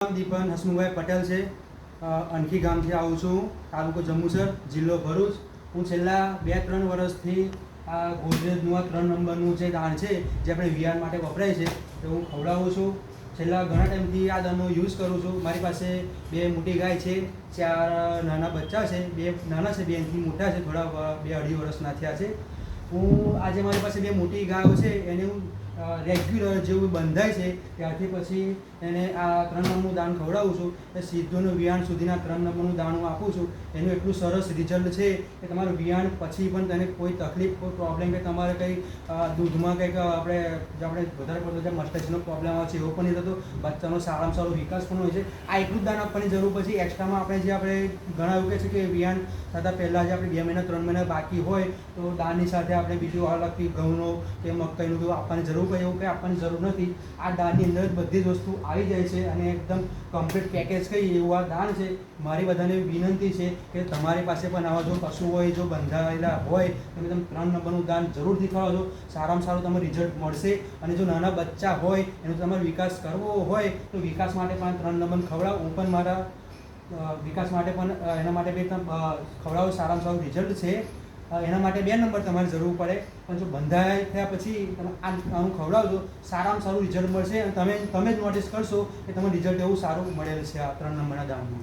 નામ દીપન હસમુખભાઈ પટેલ છે. અણખી ગામથી આવું છું. તાલુકો જંબુસર, જિલ્લો ભરૂચ. હું છેલ્લા 2-3 વર્ષથી આ ગોદરેજનું આ 3 નંબરનું જે દાણ છે જે આપણે વિયાણ માટે વપરાય છે તો હું ખવડાવું છું. છેલ્લા ઘણા ટાઈમથી આ દાણનો યુઝ કરું છું. મારી પાસે 2 મોટી ગાય છે, 4 નાના બચ્ચા છે, 2 નાના છે, 2 થી મોટા છે, થોડા 2-2.5 વર્ષના થયા છે. હું આજે મારી પાસે 2 મોટી ગાયો છે એને હું રેગ્યુલર જેવું બંધાય છે ત્યારથી પછી એને આ 3 નંબરનું દાણ ખવડાવું છું. એ સીધુંનું વિયાણ સુધીના 3 નંબરનું દાણ હું આપું છું. એનું એટલું સરસ રિઝલ્ટ છે કે તમારું વિયાણ પછી પણ તેને કોઈ તકલીફ, કોઈ પ્રોબ્લેમ કે તમારે કંઈ દૂધમાં કંઈક આપણે વધારે પડતો જે મસ્ટેજનો પ્રોબ્લેમ આવે છે એવો પણ નહીં થતો. બચ્ચાનો સારામાં સારો વિકાસ પણ હોય છે. આ એટલું જ દાણ આપવાની જરૂર પછી એક્સ્ટ્રામાં આપણે ઘણા એવું કહે છે કે વિયાણ થતાં પહેલાં જે આપણે 2 મહિના 3 મહિના બાકી હોય તો દાણની સાથે આપણે બીજું અલગથી ઘઉંનો કે મકાઈનું બધું આપવાની જરૂર પડે. એવું કંઈ આપવાની જરૂર નથી. આ દાણની અંદર જ બધી જ વસ્તુ આવી જાય છે અને એકદમ કમ્પ્લીટ પેકેજ કહીએ એવું આ દાણ છે. મારી બધાને વિનંતી છે કે તમારી પાસે પણ આવા જો પશુ હોય, જો બંધાયેલા હોય તો તમે 3 નંબરનું દાણ જરૂરથી ખવડાવજો. સારામાં સારું તમને રિઝલ્ટ મળશે. અને જો નાના બચ્ચા હોય એનો તમારે વિકાસ કરવો હોય તો વિકાસ માટે પણ 3 નંબર ખવડાવો. હું પણ મારા વિકાસ માટે પણ એના માટે બી ખવડાવું. સારામાં સારું રિઝલ્ટ છે. એના માટે 2 નંબર તમારે જરૂર પડે, પણ જો બંધાઈ થયા પછી તમે આનું ખવડાવજો, સારામાં સારું રિઝલ્ટ મળશે. અને તમે જ નોટિસ કરશો કે તમને રિઝલ્ટ એવું સારું મળેલ છે આ 3 નંબરના દાણનું.